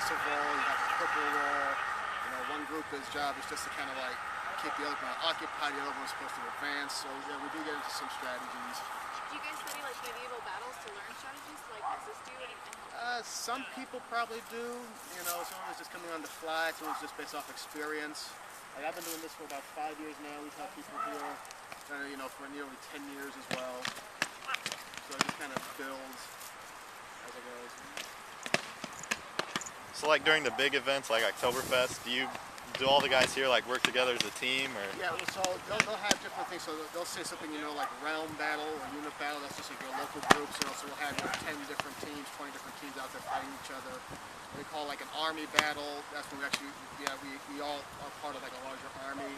aggressive roll, you have a purple roll. You know, one group's job is just to kind of like keep the other one occupied, the other one's supposed to advance. So yeah, we do get into some strategies. Do you guys study like medieval battles to learn strategies to like assist you and help? Some people probably do. You know, some of it's just coming on the fly, some of it's just based off experience. Like I've been doing this for about 5 years now. We've had people here, you know, for nearly 10 years as well. So it just kind of builds as it goes. So like during the big events like Oktoberfest, do all the guys here like work together as a team, or? Yeah, so they'll have different things. So they'll say something, you know, like realm battle or unit battle. That's just like your local groups. You know, so we'll have 10 different teams, 20 different teams out there fighting each other. What we call like an army battle. That's when we actually, we all are part of like a larger army.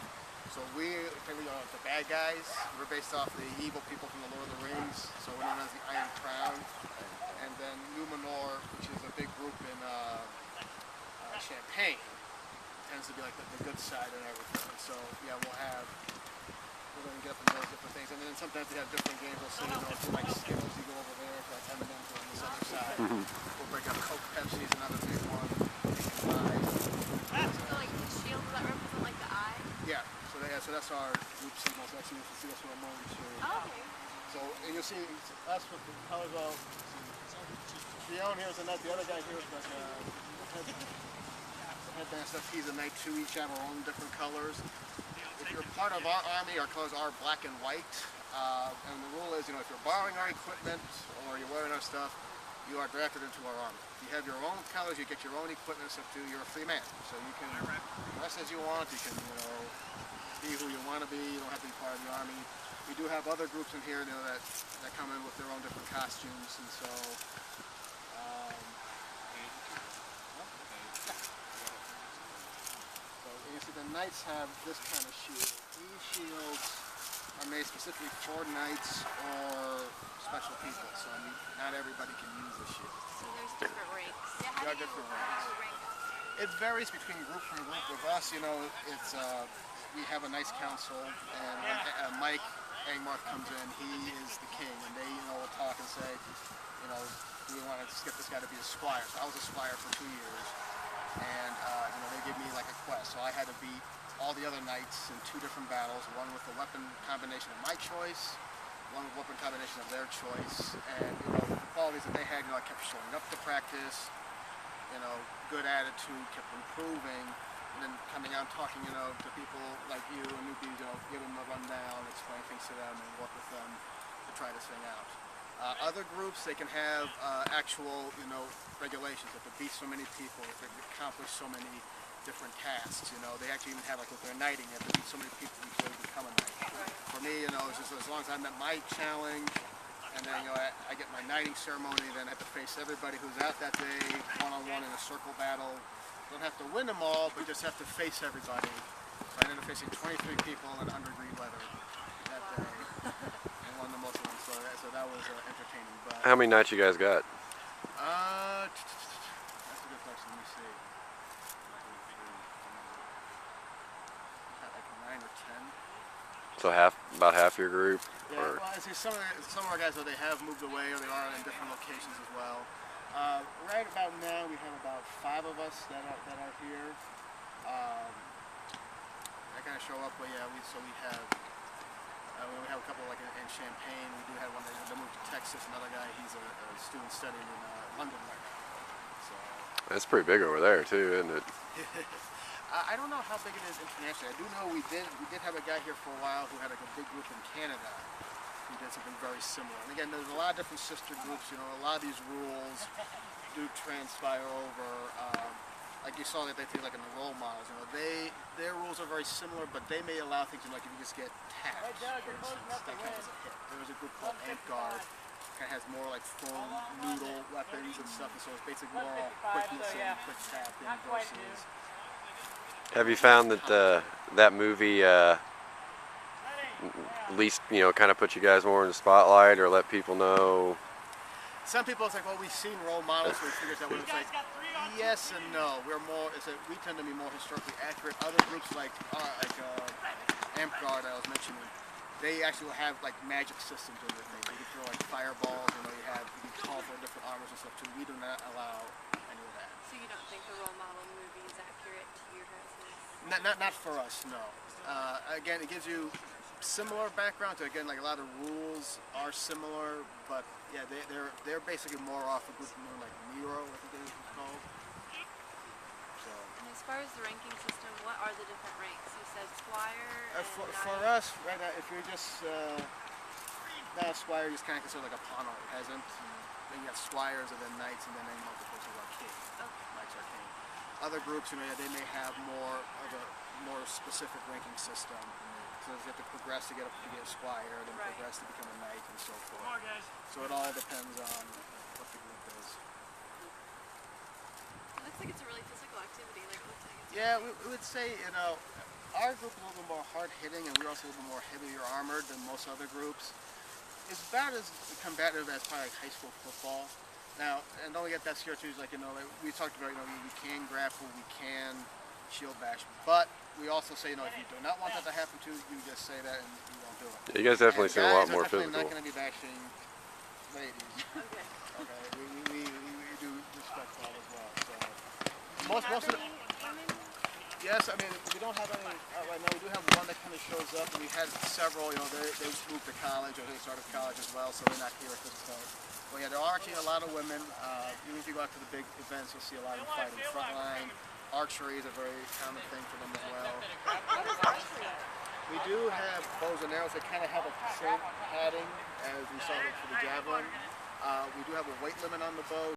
So we are the bad guys. We're based off the evil people from the Lord of the Rings. So we're known as the Iron Crown. And then Numenor, which is a big group in Champagne, tends to be like the good side and everything. So yeah, we're going to get up in those different things. And then sometimes we have different games. We'll say, you know, if you like Skittles, you go over there. If you like M&M's, on this other side. We'll break up Coke, Pepsi is another big one. So like the shield, does that represent like the eye? Yeah. So that's our group signals. Actually, you can see that's what I'm on to. Oh, okay. So and you'll see that's what the colors are. Leon here is a knight. The other guy here is like headband stuff. He's a knight too. Each have our own different colors. If you're part of our army, our colors are black and white. And the rule is, you know, if you're borrowing our equipment or you're wearing our stuff, you are drafted into our army. If you have your own colors, you get your own equipment, so you're a free man. So you can dress as you want. You can, you know, be who you want to be. You don't have to be part of the army. We do have other groups in here, you know, that come in with their own different costumes, and so. You see the knights have this kind of shield. These shields are made specifically for knights or special people, so I mean, not everybody can use the shield. So there's different ranks. Yeah, There are different ranks. It varies between group from group. With us, you know, it's we have a knights council, and when Mike Angmark comes in, he is the king, and they, you know, will talk and say, you know, we want to get this guy to be a squire. So I was a squire for 2 years. And you know, they give me like a quest, so I had to beat all the other knights in 2 different battles, one with the weapon combination of my choice, one with weapon combination of their choice, and you know, the qualities that they had, you know, I kept showing up to practice, you know, good attitude, kept improving, and then coming out and talking, you know, to people like you and newbies, you know, give them a rundown, explain things to them, and work with them to try this thing out. Other groups, they can have actual, you know, regulations. If they beat so many people, if they accomplish so many different tasks, you know, they actually even have like with their knighting, they have to beat so many people before they become a knight. For me, you know, it's just as long as I met my challenge, and then, you know, I get my knighting ceremony, then I have to face everybody who's out that day, one-on-one in a circle battle. Don't have to win them all, but just have to face everybody. So I ended up facing 23 people in undergreen weather that day. Won the most of them, so that was entertaining. But How many nights you guys got? that's a good question. Let me see. Like 9 or 10. So about half your group? Yeah. Well, I see some of our guys, though, they have moved away, or they are in different locations as well. Right about now, we have about 5 of us that are here. I kind of show up, but yeah, we have. We have a couple like in Champagne. We do have one that moved to Texas. Another guy, he's a student studying in London right now. So That's pretty big over there too, isn't it? I don't know how big it is internationally. I do know we did have a guy here for a while who had like a big group in Canada who did something very similar. And again, there's a lot of different sister groups. You know, a lot of these rules do transpire over. Like you saw that they take like in the role models, you know, their rules are very similar, but they may allow things like if you just get tapped, for instance, that counts as a hit. There was a group called Guard, kind of has more like full noodle weapons and stuff, and so it's basically more quick missile, quick tapping versus. Have you found that that movie at least, you know, kind of put you guys more in the spotlight or let people know? Some people it's like, well, we've seen role models, so we figure that it's like, yes and no. We tend to be more historically accurate. Other groups like Amp-Guard I was mentioning, they actually will have like magic systems in their things. You can throw like fireballs, you know, you can call for different armors and stuff too. We do not allow any of that. So you don't think the role Not for us, no. Again, it gives you similar background to, again, like a lot of rules are similar, but yeah, they're basically more off a group known like Nero, I think it is called. So. And as far as the ranking system, what are the different ranks? You said Squire and For Knight. us, right now, if you're just now Squire, is kind of considered like a pawn or a peasant. Then you have Squires and then Knights and then any multiples of like king. Knights are king. Other groups, you know, they may have more of a more specific ranking system. So you have to progress to get up to be a Squire, then progress to become a Knight, and so forth. So it all depends on what the group is. It looks like it's a really physical activity. Like it looks like it's Yeah, we would say, you know, our group is a little bit more hard-hitting, and we're also a little bit more heavier armored than most other groups. It's about as combative as probably like high school football. Now, and don't forget that here too, is like, you know, like we talked about, you know, we can grapple, we can shield bash, but we also say, you know, if you do not want that to happen to you, just say that and you won't do it. Yeah, you guys definitely And seem a lot guys more are definitely physical. not going to be bashing ladies. okay. Okay, we do respect that as well. So most Have of the, any women? yes, I mean, we don't have any right now. We do have one that kind of shows up, and we had several. You know, they moved to college or they started college as well, so they're not here at this point. But yeah, there are actually a lot of women. Even if you go out to the big events, you'll see a lot of them fighting frontline. Archery is a very common thing for them as well. What is archery? We do have bows and arrows that kind of have a same padding as we saw for the javelin. We do have a weight limit on the bow.